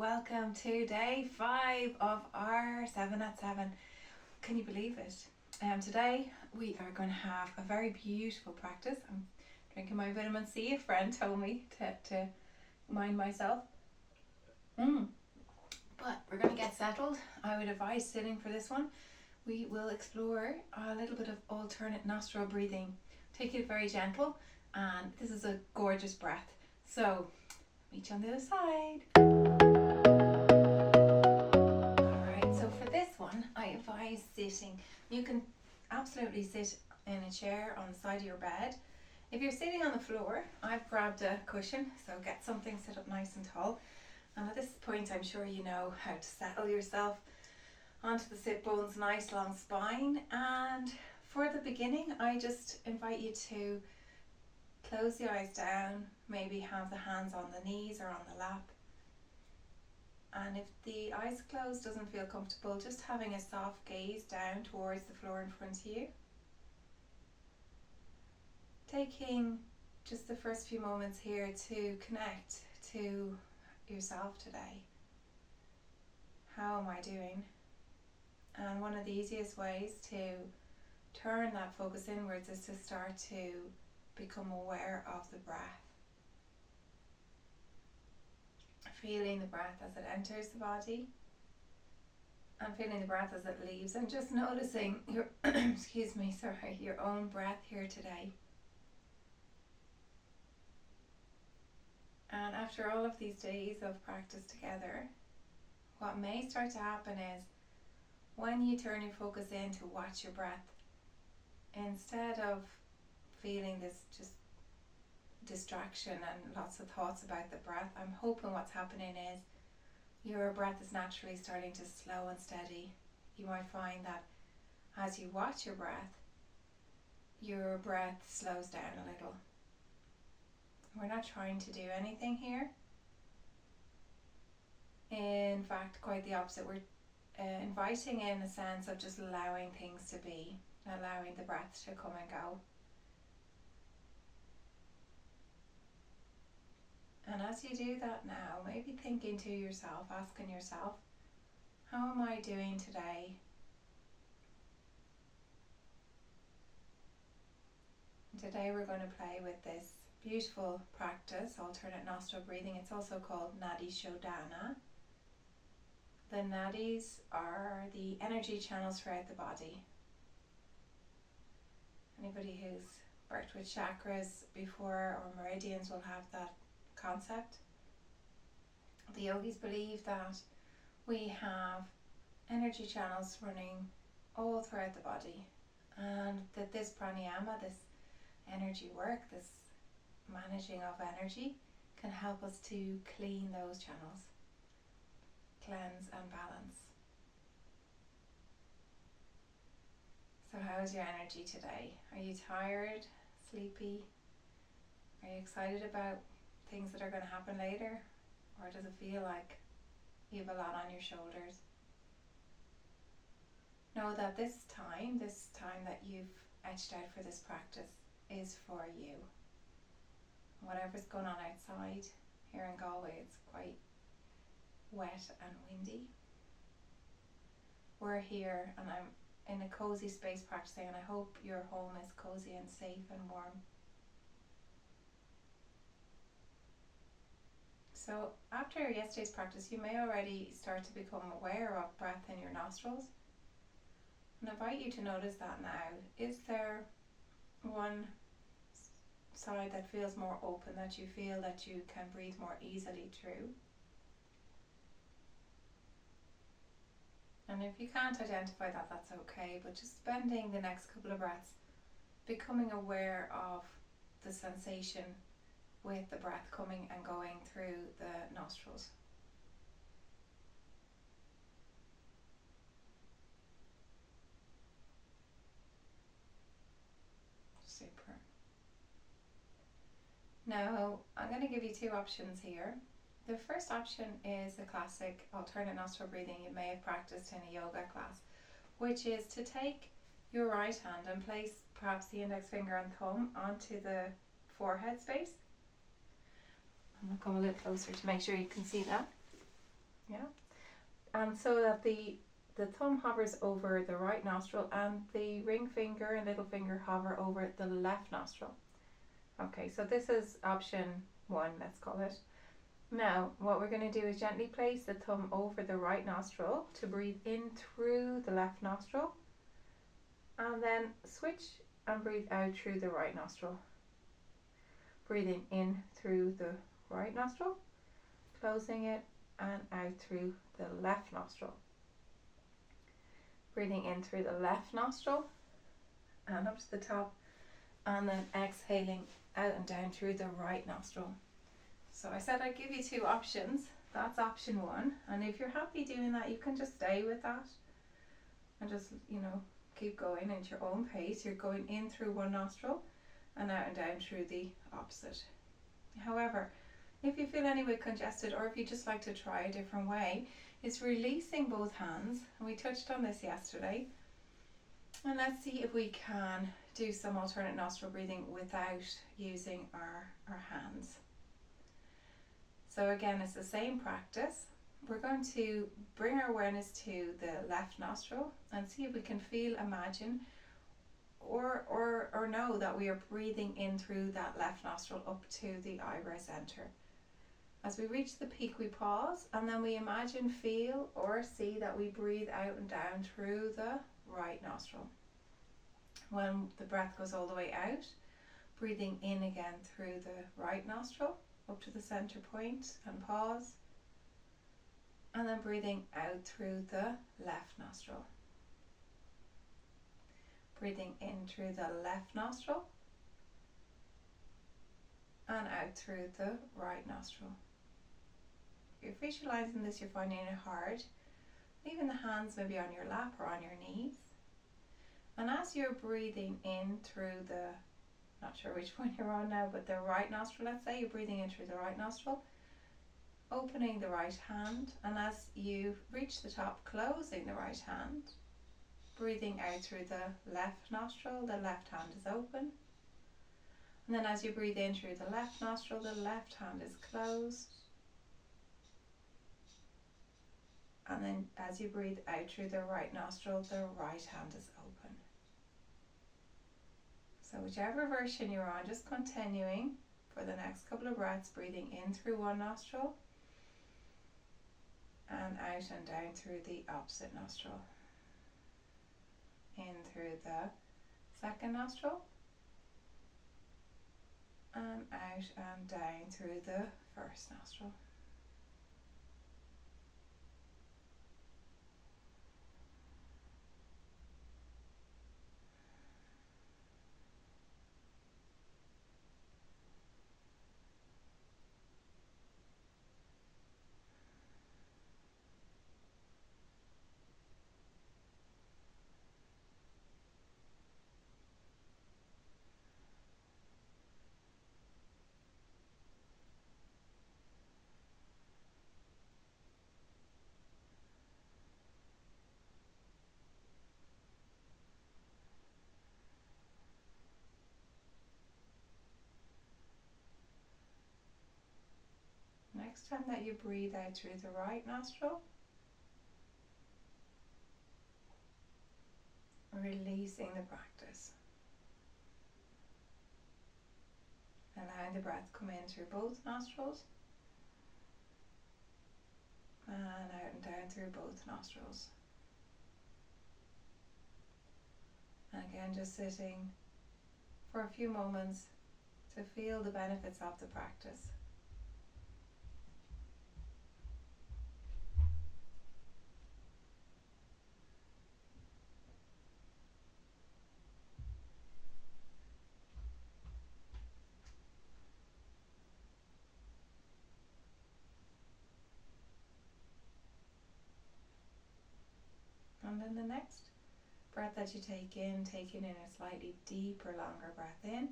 welcome to day 5 of our 7 at 7. Can you believe it? Today we are going to have a very beautiful practice. I'm drinking my vitamin C. A friend told me to mind myself. But we're going to get settled. I would advise sitting for this one. We will explore a little bit of alternate nostril breathing. Take it very gentle, and this is a gorgeous breath. So meet you on the other side. Alright, so for this one, I advise sitting. You can absolutely sit in a chair on the side of your bed. If you're sitting on the floor, I've grabbed a cushion, so get something set up nice and tall. And at this point, I'm sure you know how to settle yourself onto the sit bones, nice long spine. And for the beginning, I just invite you to close the eyes down, maybe have the hands on the knees or on the lap. And if the eyes closed doesn't feel comfortable, just having a soft gaze down towards the floor in front of you. Taking just the first few moments here to connect to yourself today. How am I doing? And one of the easiest ways to turn that focus inwards is to start to become aware of the breath. Feeling the breath as it enters the body and feeling the breath as it leaves, and just noticing your your own breath here today. And after all of these days of practice together, what may start to happen is when you turn your focus in to watch your breath, instead of feeling this just distraction and lots of thoughts about the breath, I'm hoping what's happening is your breath is naturally starting to slow and steady. You might find that as you watch your breath slows down a little. We're not trying to do anything here. In fact, quite the opposite. We're inviting in a sense of just allowing things to be, allowing the breath to come and go. And as you do that now, maybe thinking to yourself, asking yourself, how am I doing today? Today we're going to play with this beautiful practice, alternate nostril breathing. It's also called Nadi shondana. The nadis are the energy channels throughout the body. Anybody who's worked with chakras before or meridians will have that concept. The yogis believe that we have energy channels running all throughout the body, and that this pranayama, this energy work, this managing of energy, can help us to clean those channels, cleanse and balance. So how's your energy today? Are you tired, sleepy? Are you excited about things that are going to happen later? Or does it feel like you have a lot on your shoulders? Know that this time that you've etched out for this practice is for you. Whatever's going on outside, here in Galway it's quite wet and windy. We're here and I'm in a cozy space practicing, and I hope your home is cozy and safe and warm. So after yesterday's practice, you may already start to become aware of breath in your nostrils. And I invite you to notice that now. Is there one side that feels more open, that you feel that you can breathe more easily through? And if you can't identify that, that's okay, but just spending the next couple of breaths becoming aware of the sensation with the breath coming and going through the nostrils. Super. Now, I'm going to give you two options here. The first option is the classic alternate nostril breathing you may have practiced in a yoga class, which is to take your right hand and place perhaps the index finger and thumb onto the forehead space. I'm going to come a little closer to make sure you can see that. Yeah. And so that the thumb hovers over the right nostril and the ring finger and little finger hover over the left nostril. Okay, so this is option 1, let's call it. Now, what we're going to do is gently place the thumb over the right nostril to breathe in through the left nostril, and then switch and breathe out through the right nostril. Breathing in through the right nostril, closing it, and out through the left nostril. Breathing in through the left nostril and up to the top, and then exhaling out and down through the right nostril. So I said I'd give you 2 options. That's option 1, and if you're happy doing that, you can just stay with that and just, keep going at your own pace. You're going in through one nostril and out and down through the opposite. However, if you feel anyway congested, or if you just like to try a different way, it's releasing both hands, and we touched on this yesterday. And let's see if we can do some alternate nostril breathing without using our hands. So again, it's the same practice. We're going to bring our awareness to the left nostril and see if we can feel, imagine, or know that we are breathing in through that left nostril up to the eyebrow center. As we reach the peak, we pause, and then we imagine, feel, or see that we breathe out and down through the right nostril. When the breath goes all the way out, breathing in again through the right nostril up to the center point and pause, and then breathing out through the left nostril. Breathing in through the left nostril and out through the right nostril. If you're visualizing this, you're finding it hard, leaving the hands maybe on your lap or on your knees. And as you're breathing in through the, not sure which one you're on now, but the right nostril, let's say you're breathing in through the right nostril, opening the right hand, and as you reach the top, closing the right hand, breathing out through the left nostril, the left hand is open. And then as you breathe in through the left nostril, the left hand is closed. And then as you breathe out through the right nostril, the right hand is open. So whichever version you're on, just continuing for the next couple of breaths, breathing in through one nostril and out and down through the opposite nostril. In through the second nostril and out and down through the first nostril. Next time that you breathe out through the right nostril, releasing the practice. Allowing the breath come in through both nostrils and out and down through both nostrils. And again, just sitting for a few moments to feel the benefits of the practice. And then the next breath that you take in, taking in a slightly deeper, longer breath in.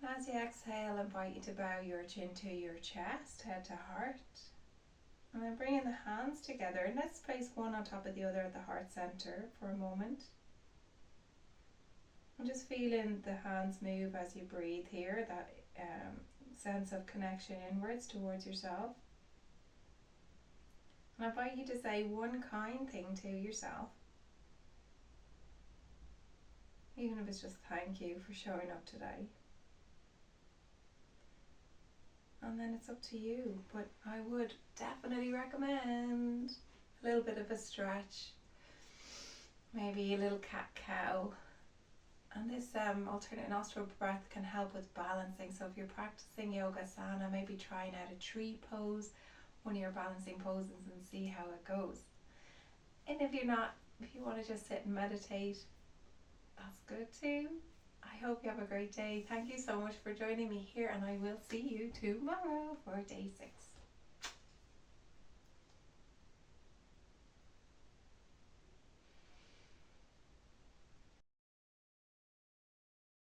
As you exhale, I invite you to bow your chin to your chest, head to heart. And then bringing the hands together, and let's place one on top of the other at the heart center for a moment. And just feeling the hands move as you breathe here, that sense of connection inwards towards yourself. And I invite you to say one kind thing to yourself, even if it's just thank you for showing up today. And then it's up to you, but I would definitely recommend a little bit of a stretch, maybe a little cat-cow. And this alternate nostril breath can help with balancing. So if you're practicing yogasana, maybe trying out a tree pose, one of your balancing poses, and see how it goes. And if you're not, if you want to just sit and meditate, that's good too. I hope you have a great day. Thank you so much for joining me here, and I will see you tomorrow for day 6.